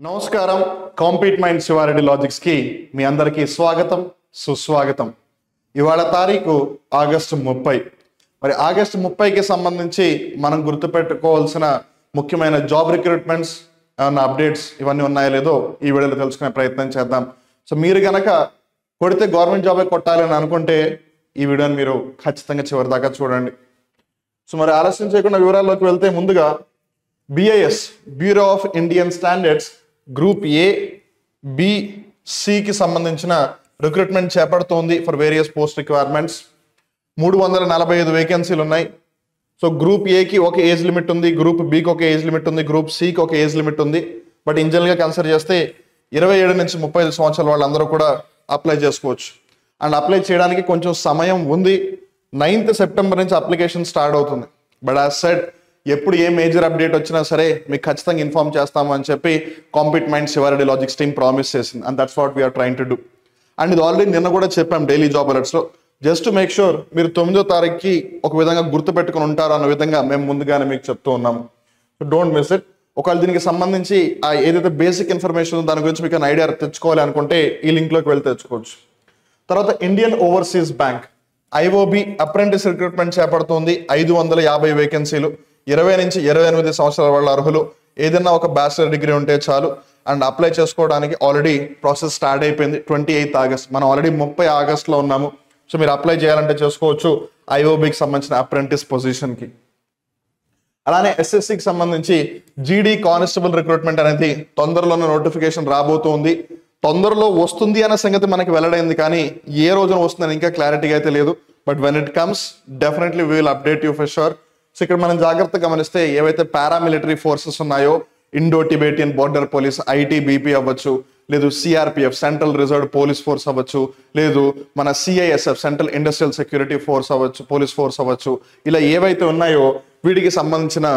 నమస్కారం. Compete mind Siva Reddy logics కి మీ అందరికీ స్వాగతం, సుస్వాగతం. ఇవాళ తారీఖు ఆగస్టు 30. మరి ఆగస్టు 30కి సంబంధించి మనం గుర్తుపెట్టుకోవాల్సిన ముఖ్యమైన జాబ్ రిక్రూట్మెంట్స్ అప్డేట్స్ ఇవన్నీ ఉన్నాయో లేదో ఈ వీడియోలో తెలుసుకునే ప్రయత్నం చేద్దాం. సో మీరు గనక కొడితే గవర్నమెంట్ జాబే కొట్టాలి అని అనుకుంటే ఈ వీడియోని మీరు ఖచ్చితంగా చివరి దాకా చూడండి. సో మరి ఆలస్యం చేయకుండా వివరాల్లోకి వెళ్తే ముందుగా BIS bureau of Indian standards group A, B, Cకి సంబంధించిన రిక్రూట్మెంట్ చేపడుతోంది ఫర్ వేరియస్ పోస్ట్ రిక్వైర్మెంట్స్. 345 వేకెన్సీలు ఉన్నాయి. సో గ్రూప్ Aకి ఒక ఏజ్ లిమిట్ ఉంది, గ్రూప్ Bకి ఒక ఏజ్ లిమిట్ ఉంది, గ్రూప్ Cకి ఒక ఏజ్ లిమిట్ ఉంది. బట్ ఇన్ జనరల్గా కన్సిడర్ చేస్తే 27 నుంచి 35 సంవత్సరాల వాళ్ళందరూ కూడా అప్లై చేసుకోవచ్చు. అండ్ అప్లై చేయడానికి కొంచెం సమయం ఉంది. 9th సెప్టెంబర్ నుంచి అప్లికేషన్ స్టార్ట్ అవుతుంది. బట్ యాజ్ సెడ్ ఎప్పుడు ఏ మేజర్ అప్డేట్ వచ్చినా సరే మీకు ఖచ్చితంగా ఇన్ఫార్మ్ చేస్తాము అని చెప్పి compete mind Siva Reddy logics team promise చేసింది. And that's what we're trying to do. And ఇది ఆల్రెడీ నిన్న కూడా చెప్పాం డైలీ జాబ్ అలర్ట్స్లో. జస్ట్ టు మేక్ షూర్ మీరు 9వ తారీఖుకి ఒక విధంగా గుర్తుపెట్టుకుని ఉంటారు అన్న విధంగా మేము ముందుగానే మీకు చెప్తూ ఉన్నాము. So don't miss it. ఒకవేళ దీనికి సంబంధించి ఏదైతే బేసిక్ ఇన్ఫర్మేషన్ ఉందో దాని గురించి మీకు ఐడియా తెచ్చుకోవాలి అనుకుంటే ఈ లింక్లోకి వెళ్ళి తెచ్చుకోవచ్చు. తర్వాత Indian Overseas Bank IOB apprentice recruitment చేపడుతుంది. 550 వేకెన్సీలు. 20 నుంచి 28 సంవత్సరాల వాళ్ళ అర్హులు. ఏదైనా ఒక బ్యాచిలర్ డిగ్రీ ఉంటే చాలు. అండ్ అప్లై చేసుకోవడానికి ఆల్రెడీ ప్రాసెస్ స్టార్ట్ అయిపోయింది. 28 ఆగస్ట్, మనం ఆల్రెడీ 30 ఆగస్ట్లో ఉన్నాము. సో మీరు అప్లై చేయాలంటే చేసుకోవచ్చు IOBకి సంబంధించిన అప్రెంటిస్ పొజిషన్కి. అలానే SSCకి సంబంధించి GD కానిస్టేబుల్ రిక్రూట్మెంట్ అనేది తొందరలోనే నోటిఫికేషన్ రాబోతుంది. తొందరలో వస్తుంది అనే సంగతి మనకి వెల్లడైంది, కానీ ఏ రోజున వస్తుందని ఇంకా క్లారిటీగా అయితే లేదు. But when it comes definitely we will update you for sure. So ఇక్కడ మనం జాగ్రత్తగా గమనిస్తే ఏవైతే పారామిలిటరీ ఫోర్సెస్ ఉన్నాయో, Indo Tibetan border police ITBP అవ్వచ్చు, లేదు CRPF central reserve police force అవ్వచ్చు, లేదు మన CISF central industrial security force అవ్వచ్చు, పోలీస్ ఫోర్స్ అవ్వచ్చు, ఇలా ఏవైతే ఉన్నాయో వీటికి సంబంధించిన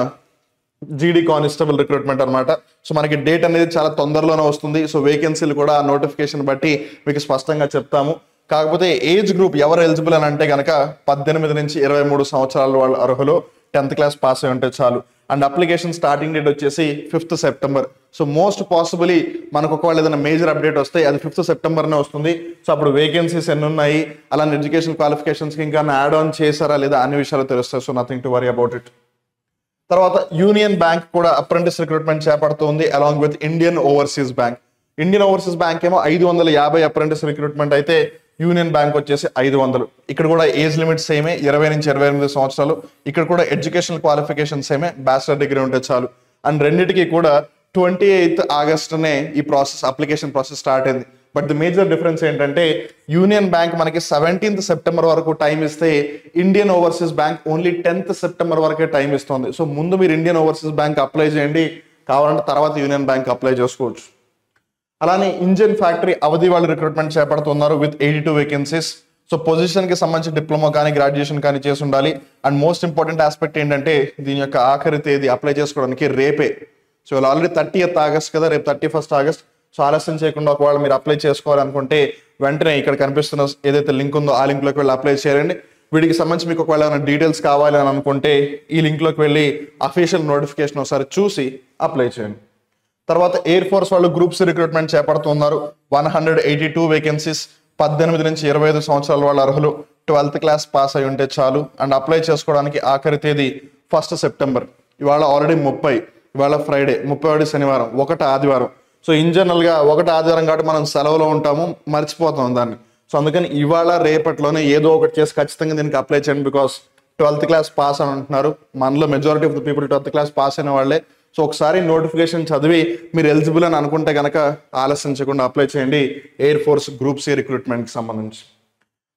GD కానిస్టేబుల్ రిక్రూట్మెంట్ అనమాట. సో మనకి డేట్ అనేది చాలా తొందరలోనే వస్తుంది. సో వేకెన్సీలు కూడా నోటిఫికేషన్ బట్టి మీకు స్పష్టంగా చెప్తాము. కాకపోతే ఏజ్ గ్రూప్ ఎవరు ఎలిజిబుల్ అని అంటే కనుక 18 నుంచి 23 సంవత్సరాల వాళ్ళ అర్హులు 10th క్లాస్ పాస్ అయి ఉంటే చాలు. అండ్ అప్లికేషన్ స్టార్టింగ్ డేట్ వచ్చేసి 5th September. So most possibly మనకు ఒకవేళ ఏదైనా మేజర్ అప్డేట్ వస్తే అది 5th సెప్టెంబర్నే వస్తుంది. సో అప్పుడు వేకెన్సీస్ ఎన్ని ఉన్నాయి, అలానే ఎడ్యుకేషన్ క్వాలిఫికేషన్స్కి ఇంకా యాడ్ ఆన్ చేశారా లేదా అన్ని విషయాలు తెలుస్తాయి. So nothing to worry about it. తర్వాత యూనియన్ బ్యాంక్ కూడా అప్రెంటిస్ రిక్రూట్మెంట్ చేపడుతుంది along with Indian Overseas Bank. Indian Overseas Bank ఏమో 550 అప్రెంటిస్ రిక్రూట్మెంట్ అయితే యూనియన్ బ్యాంక్ వచ్చేసి 500. ఇక్కడ కూడా ఏజ్ లిమిట్ సేమే, 20 నుంచి 28 సంవత్సరాలు. ఇక్కడ కూడా ఎడ్యుకేషనల్ క్వాలిఫికేషన్ సేమే, బ్యాచిలర్ డిగ్రీ ఉంటే చాలు. అండ్ రెండింటికి కూడా 28th ఆగస్టునే ఈ అప్లికేషన్ ప్రాసెస్ స్టార్ట్ అయింది. బట్ ది మేజర్ డిఫరెన్స్ ఏంటంటే యూనియన్ బ్యాంక్ మనకి 17th సెప్టెంబర్ వరకు టైం ఇస్తే Indian Overseas bank only 10th September వరకే టైం ఇస్తుంది. సో ముందు మీరు ఇండియన్ ఓవర్సీస్ బ్యాంక్ అప్లై చేయండి, కావాలంటే తర్వాత యూనియన్ బ్యాంక్ అప్లై చేసుకోవచ్చు. అలానే ఇంజిన్ ఫ్యాక్టరీ అవధి వాళ్ళు రిక్రూట్మెంట్ చేపడుతున్నారు విత్ 82 వేకెన్సీస్. సో పొజిషన్కి సంబంధించి డిప్లొమా కానీ గ్రాడ్యుయేషన్ కానీ చేసి ఉండాలి. అండ్ మోస్ట్ ఇంపార్టెంట్ ఆస్పెక్ట్ ఏంటంటే దీని యొక్క ఆఖరి తేదీ అప్లై చేసుకోవడానికి రేపే. సో ఆల్రెడీ 30th ఆగస్ట్ కదా, రేపు 31st ఆగస్ట్. సో ఆలస్యం చేయకుండా ఒకవేళ మీరు అప్లై చేసుకోవాలనుకుంటే వెంటనే ఇక్కడ కనిపిస్తున్న ఏదైతే లింక్ ఉందో ఆ లింక్లోకి వెళ్ళి అప్లై చేయండి. వీటికి సంబంధించి మీకు ఒకవేళ ఏమైనా డీటెయిల్స్ కావాలి అని అనుకుంటే ఈ లింక్లోకి వెళ్ళి అఫీషియల్ నోటిఫికేషన్ ఒకసారి చూసి అప్లై చేయండి. తర్వాత ఎయిర్ ఫోర్స్ వాళ్ళు గ్రూప్స్ రిక్రూట్మెంట్ చేపడుతున్నారు. 182 వేకెన్సీస్. 18 నుంచి 25 సంవత్సరాల వాళ్ళ అర్హులు 12th క్లాస్ పాస్ అయి ఉంటే చాలు. అండ్ అప్లై చేసుకోవడానికి ఆఖరి తేదీ 1st సెప్టెంబర్. ఇవాళ ఆల్రెడీ 30, ఇవాళ ఫ్రైడే, 31 శనివారం, 1 ఆదివారం. సో ఇన్ జనరల్గా 1 ఆదివారం కాబట్టి మనం సెలవులో ఉంటాము, మర్చిపోతాం దాన్ని. సో అందుకని ఇవాళ రేపట్లోనే ఏదో ఒకటి చేసి ఖచ్చితంగా దీనికి అప్లై చేయండి. బికాస్ 12th క్లాస్ పాస్ అని అంటున్నారు. మనలో majority of the people 12th class pass అయిన వాళ్ళే. సో ఒకసారి నోటిఫికేషన్ చదివి మీరు ఎలిజిబుల్ అని అనుకుంటే కనుక ఆలస్యం చేయకుండా అప్లై చేయండి ఎయిర్ ఫోర్స్ గ్రూప్ C రిక్రూట్మెంట్కి సంబంధించి.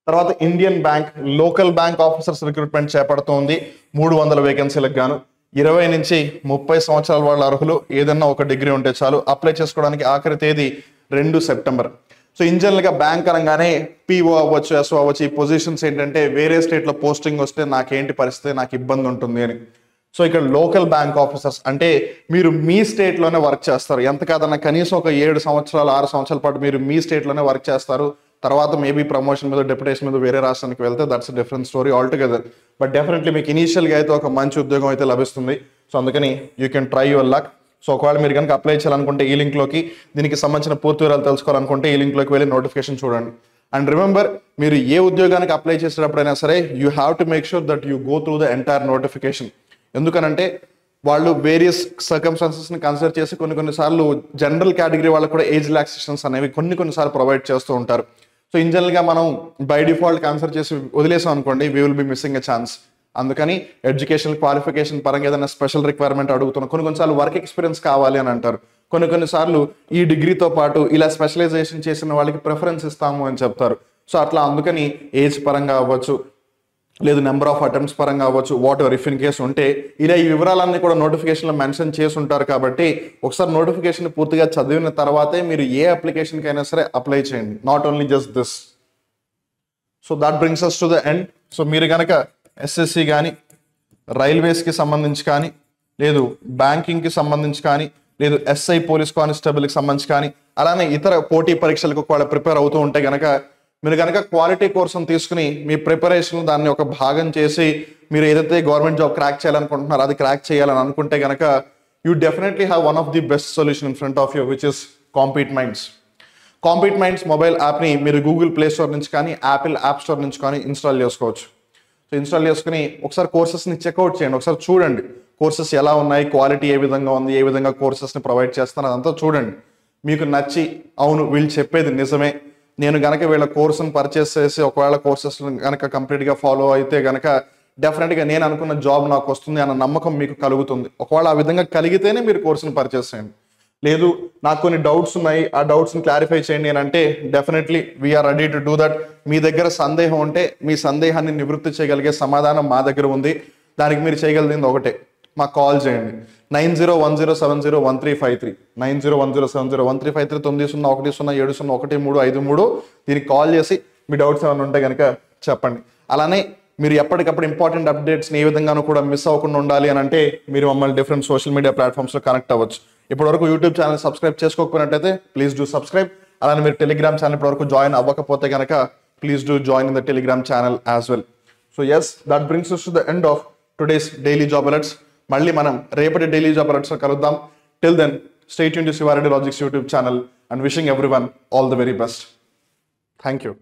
తర్వాత Indian bank local bank officers recruitment చేపడుతోంది. 300 వేకెన్సీలకు గాను. 20 నుంచి 30 సంవత్సరాల వాళ్ళ అర్హులు ఏదన్నా ఒక డిగ్రీ ఉంటే చాలు. అప్లై చేసుకోవడానికి ఆఖరి తేదీ 2 సెప్టెంబర్. సో ఇన్ జనరల్గా బ్యాంక్ అనగానే PO అవ్వచ్చు, SO అవ్వచ్చు, ఈ పొజిషన్స్ ఏంటంటే వేరే స్టేట్లో పోస్టింగ్ వస్తే నాకేంటి పరిస్థితి, నాకు ఇబ్బంది ఉంటుంది అని. సో ఇక్కడ లోకల్ బ్యాంక్ ఆఫీసర్స్ అంటే మీరు మీ స్టేట్లోనే వర్క్ చేస్తారు. ఎంత కాదన్నా కనీసం ఒక 7 సంవత్సరాలు 6 సంవత్సరాల పాటు మీరు మీ స్టేట్లోనే వర్క్ చేస్తారు. తర్వాత మేబీ ప్రమోషన్ మీద డెప్యుటేషన్ మీద వేరే రాష్ట్రానికి వెళ్తే that's different story all together. But definitely మీకు ఇనీషియల్గా అయితే ఒక మంచి ఉద్యోగం అయితే లభిస్తుంది. సో అందుకని you can try your luck. So ఒకవేళ మీరు కనుక అప్లై చేయాలనుకుంటే ఈ లింక్లోకి, దీనికి సంబంధించిన పూర్తి వివరాలు తెలుసుకోవాలనుకుంటే ఈ లింక్లోకి వెళ్ళి నోటిఫికేషన్ చూడండి. అండ్ రిమెంబర్, మీరు ఏ ఉద్యోగానికి అప్లై చేసేటప్పుడైనా సరే you have to make sure that you go through the entire notification. ఎందుకనంటే వాళ్ళు వేరియస్ సర్కమ్స్టాన్సెస్ని కన్సిడర్ చేసి కొన్నిసార్లు జనరల్ కేటగిరీ వాళ్ళకు కూడా ఏజ్ రిలాక్సేషన్స్ అనేవి కొన్నిసార్లు ప్రొవైడ్ చేస్తూ ఉంటారు. సో ఇన్ జనరల్గా మనం బై డిఫాల్ట్ కన్సిడర్ చేసి వదిలేసాం అనుకోండి, we will be missing a chance. అందుకని ఎడ్యుకేషన్ క్వాలిఫికేషన్ పరంగా ఏదైనా స్పెషల్ రిక్వైర్మెంట్ అడుగుతున్నాం, కొన్నిసార్లు వర్క్ ఎక్స్పీరియన్స్ కావాలి అని అంటారు, కొన్నిసార్లు ఈ డిగ్రీతో పాటు ఇలా స్పెషలైజేషన్ చేసిన వాళ్ళకి ప్రిఫరెన్స్ ఇస్తాము అని చెప్తారు. సో అట్లా అందుకని ఏజ్ పరంగా అవ్వచ్చు, లేదు నెంబర్ ఆఫ్ అటెంప్ట్స్ పరంగా అవ్వచ్చు, what ever if in case ఉంటే ఇలా ఈ వివరాలన్నీ కూడా నోటిఫికేషన్లో మెన్షన్ చేసి ఉంటారు. కాబట్టి ఒకసారి నోటిఫికేషన్ పూర్తిగా చదివిన తర్వాతే మీరు ఏ అప్లికేషన్కి అయినా సరే అప్లై చేయండి, not only just this. So that brings us to the end. So మీరు కనుక ఎస్ఎస్సి కానీ, రైల్వేస్కి సంబంధించి కానీ, లేదు బ్యాంకింగ్కి సంబంధించి కానీ, లేదు ఎస్ఐ పోలీస్ కానిస్టేబుల్కి సంబంధించి కానీ, అలానే ఇతర పోటీ పరీక్షలకు కూడా ప్రిపేర్ అవుతూ ఉంటే కనుక మీరు కనుక క్వాలిటీ కోర్సును తీసుకుని మీ ప్రిపరేషన్ దాన్ని ఒక భాగం చేసి మీరు ఏదైతే గవర్నమెంట్ జాబ్ క్రాక్ చేయాలనుకుంటున్నారో అది క్రాక్ చేయాలని అనుకుంటే కనుక you definitely have one of the best solution in front of you, which is compete minds. Compete minds mobile యాప్ని మీరు గూగుల్ ప్లే స్టోర్ నుంచి కానీ, యాపిల్ యాప్ స్టోర్ నుంచి కానీ ఇన్స్టాల్ చేసుకోవచ్చు. సో ఇన్స్టాల్ చేసుకుని ఒకసారి కోర్సెస్ని చెక్అవుట్ చేయండి, ఒకసారి చూడండి కోర్సెస్ ఎలా ఉన్నాయి, క్వాలిటీ ఏ విధంగా ఉంది, ఏ విధంగా కోర్సెస్ని ప్రొవైడ్ చేస్తాను అదంతా చూడండి. మీకు నచ్చి అవును వీళ్ళు చెప్పేది నిజమే, నేను గనక వీళ్ళ కోర్సును పర్చేస్ చేసి ఒకవేళ కోర్సెస్ కనుక కంప్లీట్గా ఫాలో అయితే కనుక డెఫినెట్గా నేను అనుకున్న జాబ్ నాకు వస్తుంది అన్న నమ్మకం మీకు కలుగుతుంది. ఒకవేళ ఆ విధంగా కలిగితేనే మీరు కోర్సును పర్చేస్ చేయండి. లేదు నాకు కొన్ని డౌట్స్ ఉన్నాయి, ఆ డౌట్స్ని క్లారిఫై చేయండి అని అంటే definitely we're ready to do that. మీ దగ్గర సందేహం ఉంటే మీ సందేహాన్ని నివృత్తి చేయగలిగే సమాధానం మా దగ్గర ఉంది. దానికి మీరు చేయగలిగింది ఒకటే, మాకు కాల్ చేయండి 9010701353 9010701353 90170173 దీనికి కాల్ చేసి మీ డౌట్స్ ఏమైనా ఉంటే కనుక చెప్పండి. అలానే మీరు ఎప్పటికప్పుడు ఇంపార్టెంట్ అప్డేట్స్ని ఏ విధంగానూ కూడా మిస్ అవ్వకుండా ఉండాలి అని అంటే మీరు మమ్మల్ని డిఫరెంట్ సోషల్ మీడియా ప్లాట్ఫామ్స్లో కనెక్ట్ అవ్వచ్చు. ఇప్పటివరకు యూట్యూబ్ ఛానల్ సబ్స్క్రైబ్ చేసుకోకపోయినట్టయితే ప్లీజ్ డూ సబ్స్క్రైబ్. అలానే మీరు టెలిగ్రామ్ ఛానల్ ఇప్పటివరకు జాయిన్ అవ్వకపోతే కనుక please do join in the Telegram channel as well. So yes, that brings us to the end of today's daily job alerts. మళ్ళీ మనం రేపటి daily job అలర్ట్స్లో కలుద్దాం. Till then stay tuned to Shiva Reddy logics YouTube channel and wishing everyone all the very best. Thank you.